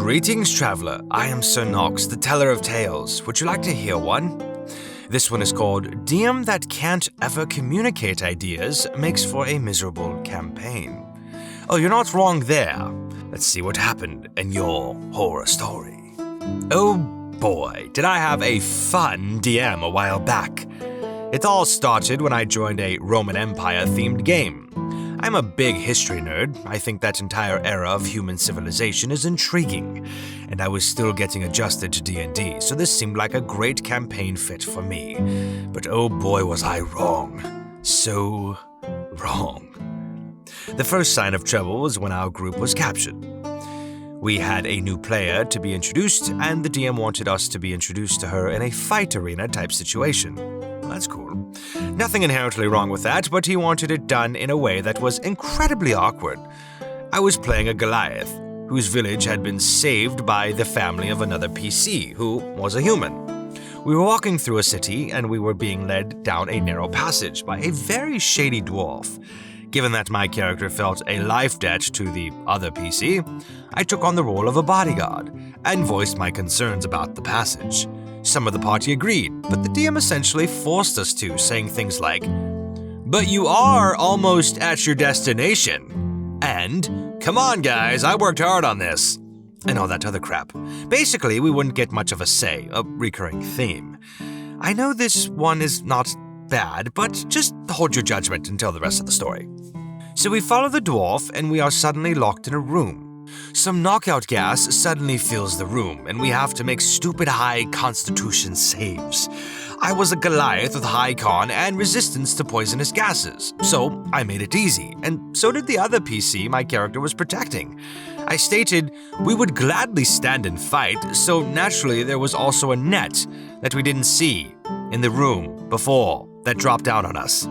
Greetings, traveler. I am Sir Nox, the teller of tales. Would you like to hear one? This one is called DM That Can't Ever Communicate Ideas Makes for a Miserable Campaign. Oh, you're not wrong there. Let's see what happened in your horror story. Oh boy, did I have a fun DM a while back. It all started when I joined a Roman Empire-themed game. I'm a big history nerd. I think that entire era of human civilization is intriguing, and I was still getting adjusted to D&D, so this seemed like a great campaign fit for me. But oh boy was I wrong. So wrong. The first sign of trouble was when our group was captured. We had a new player to be introduced, and the DM wanted us to be introduced to her in a fight arena type situation. That's cool. Nothing inherently wrong with that, but he wanted it done in a way that was incredibly awkward. I was playing a Goliath, whose village had been saved by the family of another PC, who was a human. We were walking through a city, and we were being led down a narrow passage by a very shady dwarf. Given that my character felt a life debt to the other PC, I took on the role of a bodyguard, and voiced my concerns about the passage. Some of the party agreed, but the DM essentially forced us to, saying things like, "But you are almost at your destination," and "Come on guys, I worked hard on this," and all that other crap. Basically, we wouldn't get much of a say, a recurring theme. I know this one is not bad, but just hold your judgment until the rest of the story. So we follow the dwarf, and we are suddenly locked in a room. Some knockout gas suddenly fills the room, and we have to make stupid high constitution saves. I was a Goliath with high con and resistance to poisonous gases, so I made it easy, and so did the other PC my character was protecting. I stated we would gladly stand and fight, so naturally there was also a net that we didn't see in the room before that dropped down on us.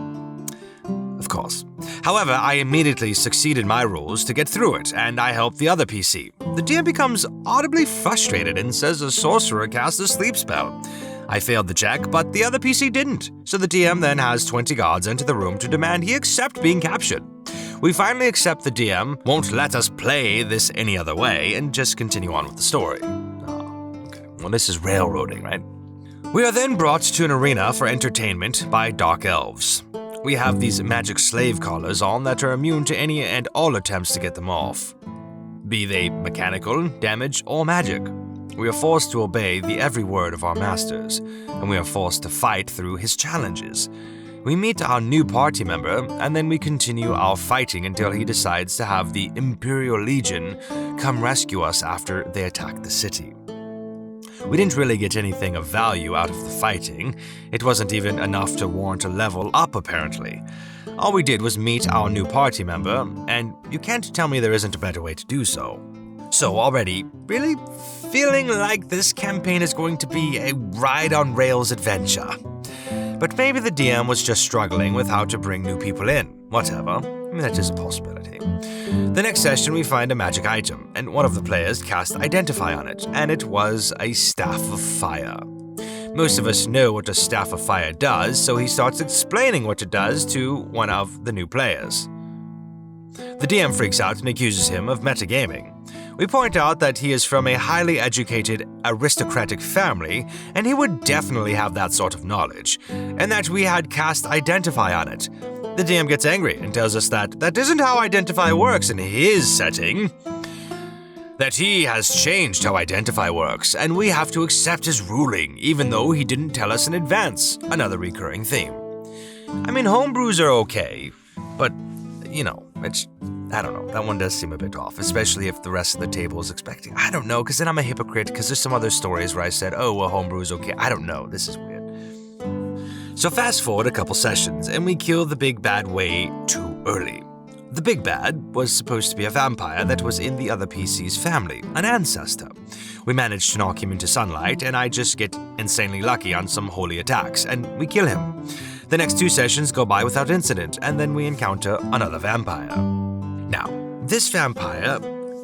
Of course. However, I immediately succeeded my rules to get through it, and I helped the other PC. The DM becomes audibly frustrated and says a sorcerer cast a sleep spell. I failed the check, but the other PC didn't, so the DM then has 20 guards enter the room to demand he accept being captured. We finally accept the DM won't let us play this any other way, and just continue on with the story. Oh, okay. Well, this is railroading, right? We are then brought to an arena for entertainment by dark elves. We have these magic slave collars on that are immune to any and all attempts to get them off, be they mechanical, damage, or magic. We are forced to obey the every word of our masters, and we are forced to fight through his challenges. We meet our new party member, and then we continue our fighting until he decides to have the Imperial Legion come rescue us after they attack the city. We didn't really get anything of value out of the fighting. It wasn't even enough to warrant a level up, apparently. All we did was meet our new party member, and you can't tell me there isn't a better way to do so. So already, really feeling like this campaign is going to be a ride-on-rails adventure. But maybe the DM was just struggling with how to bring new people in. Whatever. I mean, that is a possibility. The next session, we find a magic item, and one of the players cast Identify on it, and it was a Staff of Fire. Most of us know what a Staff of Fire does, so he starts explaining what it does to one of the new players. The DM freaks out and accuses him of metagaming. We point out that he is from a highly educated, aristocratic family, and he would definitely have that sort of knowledge, and that we had cast Identify on it. The DM gets angry and tells us that that isn't how Identify works in his setting. That he has changed how Identify works, and we have to accept his ruling, even though he didn't tell us in advance. Another recurring theme. I mean, homebrews are okay, but, you know, I don't know, that one does seem a bit off, especially if the rest of the table is expecting. I don't know, because then I'm a hypocrite, because there's some other stories where I said, oh, well, homebrew is okay. I don't know, this is weird. So fast forward a couple sessions, and we kill the big bad way too early. The big bad was supposed to be a vampire that was in the other PC's family, an ancestor. We managed to knock him into sunlight, and I just get insanely lucky on some holy attacks, and we kill him. The next 2 sessions go by without incident, and then we encounter another vampire. Now, this vampire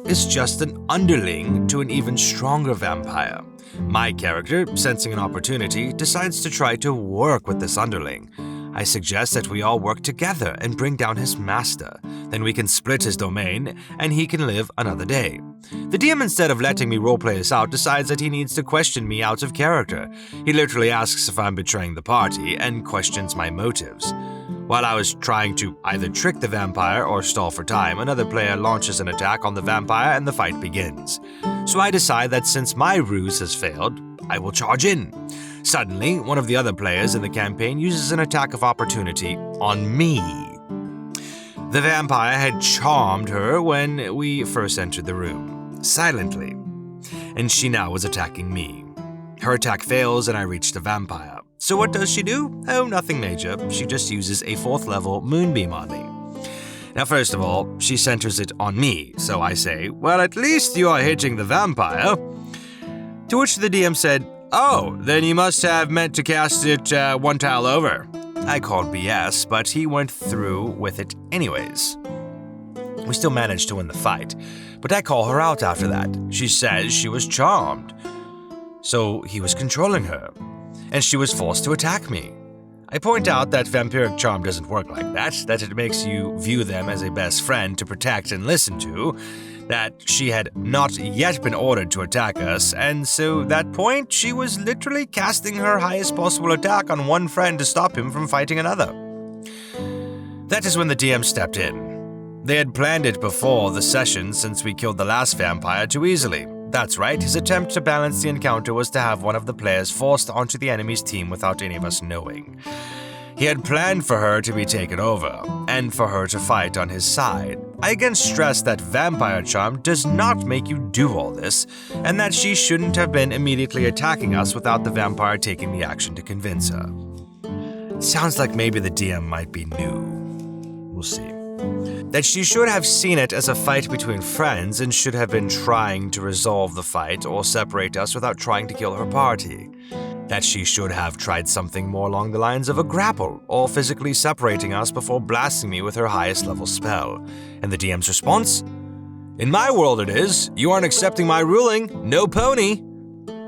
is just an underling to an even stronger vampire. My character, sensing an opportunity, decides to try to work with this underling. I suggest that we all work together and bring down his master. Then we can split his domain, and he can live another day. The DM, instead of letting me roleplay this out, decides that he needs to question me out of character. He literally asks if I'm betraying the party and questions my motives. While I was trying to either trick the vampire or stall for time, another player launches an attack on the vampire and the fight begins. So I decide that since my ruse has failed, I will charge in. Suddenly, one of the other players in the campaign uses an attack of opportunity on me. The vampire had charmed her when we first entered the room, silently, and she now was attacking me. Her attack fails and I reach the vampire. So what does she do? Oh, nothing major. She just uses a 4th level moonbeam on me. Now, first of all, she centers it on me, so I say, well, at least you are hitting the vampire. To which the DM said, oh, then you must have meant to cast it one tile over. I called BS, but he went through with it anyways. We still managed to win the fight, but I call her out after that. She says she was charmed. So he was controlling her, and she was forced to attack me. I point out that vampiric charm doesn't work like that it makes you view them as a best friend to protect and listen to, that she had not yet been ordered to attack us, and so at that point, she was literally casting her highest possible attack on one friend to stop him from fighting another. That is when the DM stepped in. They had planned it before the session since we killed the last vampire too easily. That's right, his attempt to balance the encounter was to have one of the players forced onto the enemy's team without any of us knowing. He had planned for her to be taken over, and for her to fight on his side. I again stress that vampire charm does not make you do all this, and that she shouldn't have been immediately attacking us without the vampire taking the action to convince her. Sounds like maybe the DM might be new. We'll see. That she should have seen it as a fight between friends and should have been trying to resolve the fight or separate us without trying to kill her party. That she should have tried something more along the lines of a grapple or physically separating us before blasting me with her highest level spell. And the DM's response? In my world it is. You aren't accepting my ruling. No pony.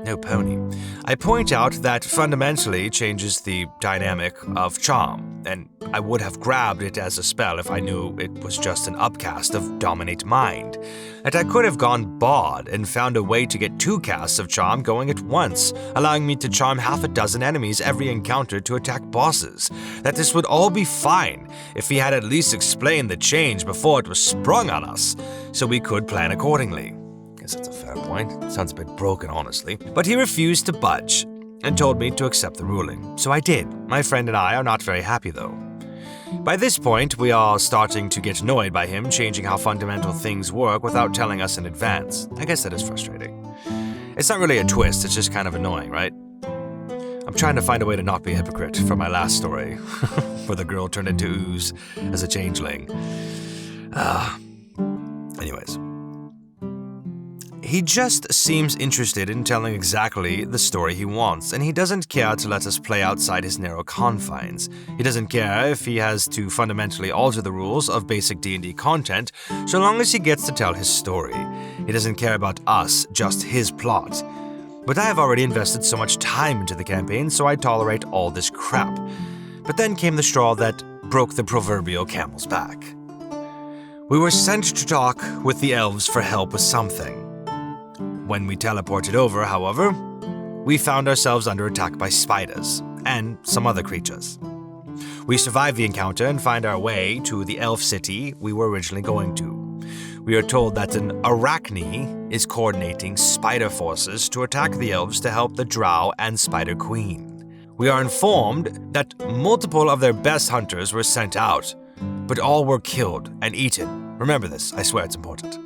No pony. I point out that fundamentally changes the dynamic of charm, and I would have grabbed it as a spell if I knew it was just an upcast of Dominate Mind. That I could have gone bard and found a way to get 2 casts of charm going at once, allowing me to charm half a dozen enemies every encounter to attack bosses. That this would all be fine if he had at least explained the change before it was sprung on us, so we could plan accordingly. Guess that's a fair point. Sounds a bit broken, honestly. But he refused to budge and told me to accept the ruling. So I did. My friend and I are not very happy, though. By this point, we are starting to get annoyed by him changing how fundamental things work without telling us in advance. I guess that is frustrating. It's not really a twist, it's just kind of annoying, right? I'm trying to find a way to not be a hypocrite for my last story, where the girl turned into ooze as a changeling. Anyways. He just seems interested in telling exactly the story he wants, and he doesn't care to let us play outside his narrow confines. He doesn't care if he has to fundamentally alter the rules of basic D&D content, so long as he gets to tell his story. He doesn't care about us, just his plot. But I have already invested so much time into the campaign, so I tolerate all this crap. But then came the straw that broke the proverbial camel's back. We were sent to talk with the elves for help with something. When we teleported over, however, we found ourselves under attack by spiders and some other creatures. We survive the encounter and find our way to the elf city we were originally going to. We are told that an arachne is coordinating spider forces to attack the elves to help the drow and Spider Queen. We are informed that multiple of their best hunters were sent out, but all were killed and eaten. Remember this, I swear it's important.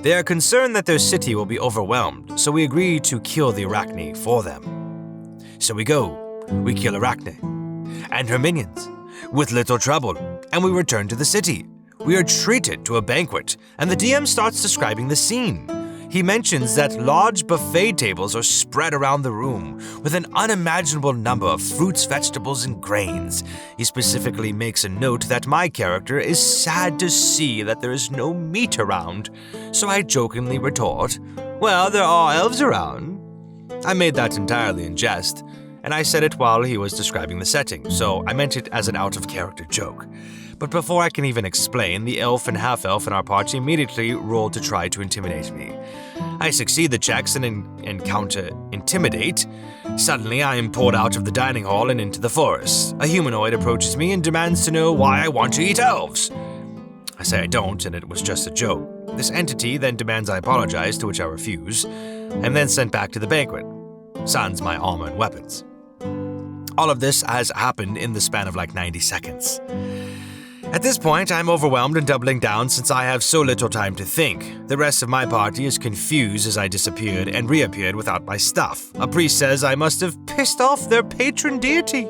They are concerned that their city will be overwhelmed, so we agree to kill the arachne for them. So we go, we kill Arachne and her minions, with little trouble, and we return to the city. We are treated to a banquet, and the DM starts describing the scene. He mentions that large buffet tables are spread around the room, with an unimaginable number of fruits, vegetables, and grains. He specifically makes a note that my character is sad to see that there is no meat around, so I jokingly retort, well, there are elves around. I made that entirely in jest, and I said it while he was describing the setting, so I meant it as an out-of-character joke. But before I can even explain, the elf and half-elf in our party immediately rolled to try to intimidate me. I succeed the checks and encounter intimidate. Suddenly, I am pulled out of the dining hall and into the forest. A humanoid approaches me and demands to know why I want to eat elves. I say I don't, and it was just a joke. This entity then demands I apologize, to which I refuse, and then sent back to the banquet. Sans my armor and weapons. All of this has happened in the span of like 90 seconds. At this point, I'm overwhelmed and doubling down since I have so little time to think. The rest of my party is confused as I disappeared and reappeared without my stuff. A priest says I must have pissed off their patron deity.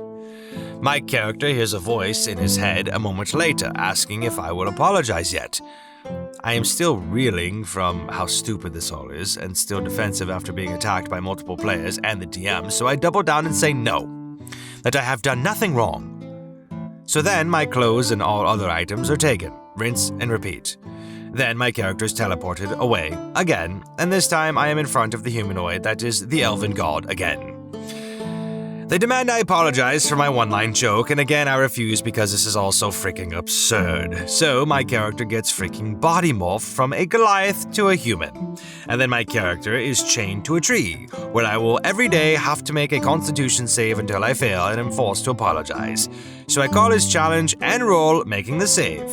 My character hears a voice in his head a moment later, asking if I will apologize yet. I am still reeling from how stupid this all is, and still defensive after being attacked by multiple players and the DM, so I double down and say no, that I have done nothing wrong. So then my clothes and all other items are taken, rinse and repeat. Then my character is teleported away again, and this time I am in front of the humanoid that is the elven god again. They demand I apologize for my one-line joke, and again I refuse because this is all so freaking absurd. So my character gets freaking body morphed from a Goliath to a human. And then my character is chained to a tree, where I will every day have to make a constitution save until I fail and am forced to apologize. So I call his challenge and roll, making the save.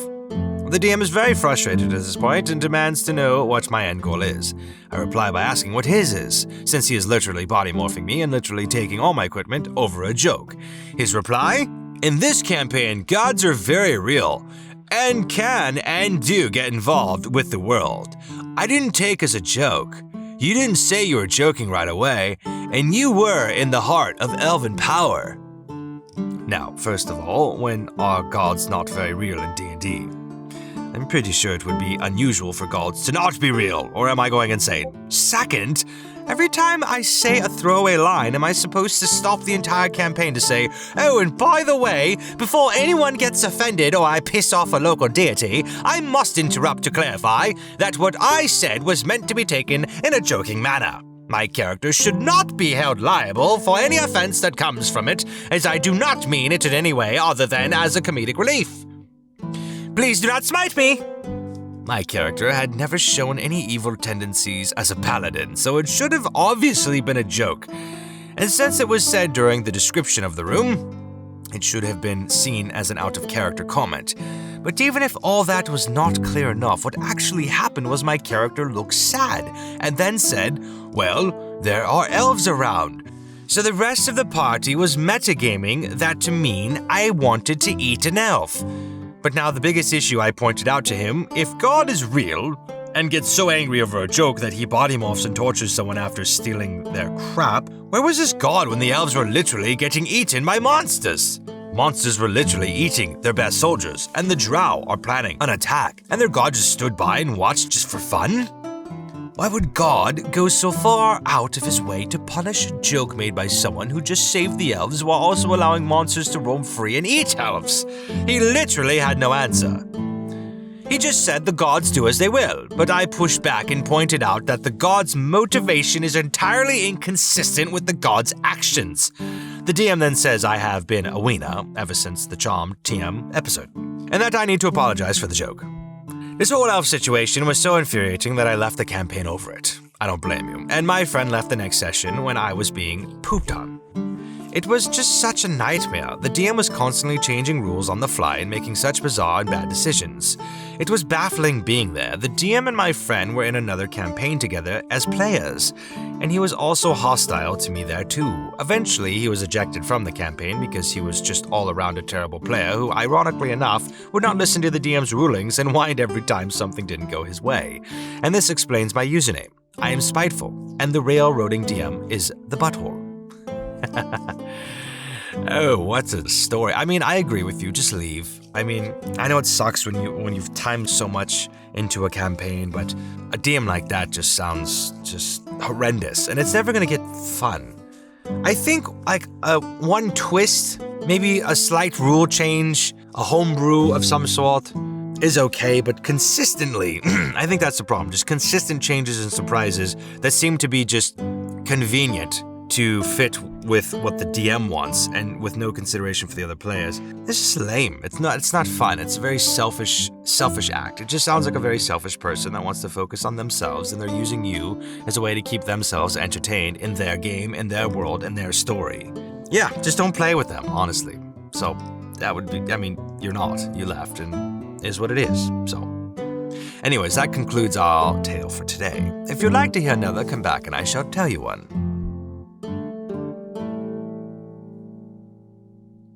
The DM is very frustrated at this point and demands to know what my end goal is. I reply by asking what his is, since he is literally body morphing me and literally taking all my equipment over a joke. His reply? In this campaign, gods are very real, and can and do get involved with the world. I didn't take as a joke. You didn't say you were joking right away, and you were in the heart of elven power. Now, first of all, when are gods not very real in D&D? I'm pretty sure it would be unusual for gods to not be real, or am I going insane? Second, every time I say a throwaway line, am I supposed to stop the entire campaign to say, oh, and by the way, before anyone gets offended or I piss off a local deity, I must interrupt to clarify that what I said was meant to be taken in a joking manner. My character should not be held liable for any offense that comes from it, as I do not mean it in any way other than as a comedic relief. Please do not smite me! My character had never shown any evil tendencies as a paladin, so it should have obviously been a joke. And since it was said during the description of the room, it should have been seen as an out-of-character comment. But even if all that was not clear enough, what actually happened was my character looked sad, and then said, well, there are elves around. So the rest of the party was metagaming that to mean I wanted to eat an elf. But now the biggest issue I pointed out to him, if God is real, and gets so angry over a joke that he body morphs and tortures someone after stealing their crap, where was this God when the elves were literally getting eaten by monsters? Monsters were literally eating their best soldiers, and the drow are planning an attack, and their God just stood by and watched just for fun? Why would God go so far out of his way to punish a joke made by someone who just saved the elves while also allowing monsters to roam free and eat elves? He literally had no answer. He just said the gods do as they will, but I pushed back and pointed out that the gods' motivation is entirely inconsistent with the gods' actions. The DM then says I have been a wiener ever since the Charmed TM episode, and that I need to apologize for the joke. This whole elf situation was so infuriating that I left the campaign over it. I don't blame you. And my friend left the next session when I was being pooped on. It was just such a nightmare. The DM was constantly changing rules on the fly and making such bizarre and bad decisions. It was baffling being there. The DM and my friend were in another campaign together as players, and he was also hostile to me there too. Eventually, he was ejected from the campaign because he was just all around a terrible player who, ironically enough, would not listen to the DM's rulings and whined every time something didn't go his way. And this explains my username. I am spiteful, and the railroading DM is the butthole. Oh, what's a story? I mean, I agree with you. Just leave. I mean, I know it sucks when you've timed so much into a campaign, but a DM like that just sounds just horrendous, and it's never gonna get fun. I think like one twist, maybe a slight rule change, a homebrew of some sort is okay, but consistently, I think that's the problem. Just consistent changes and surprises that seem to be just convenient to fit with what the DM wants and with no consideration for the other players. It's just lame. It's not fun. It's a very selfish act. It just sounds like a very selfish person that wants to focus on themselves, and they're using you as a way to keep themselves entertained in their game, in their world, in their story. Yeah, just don't play with them, honestly. So that would be, I mean, you're not. You left, and it is what it is. So anyways, that concludes our tale for today. If you'd like to hear another, come back and I shall tell you one.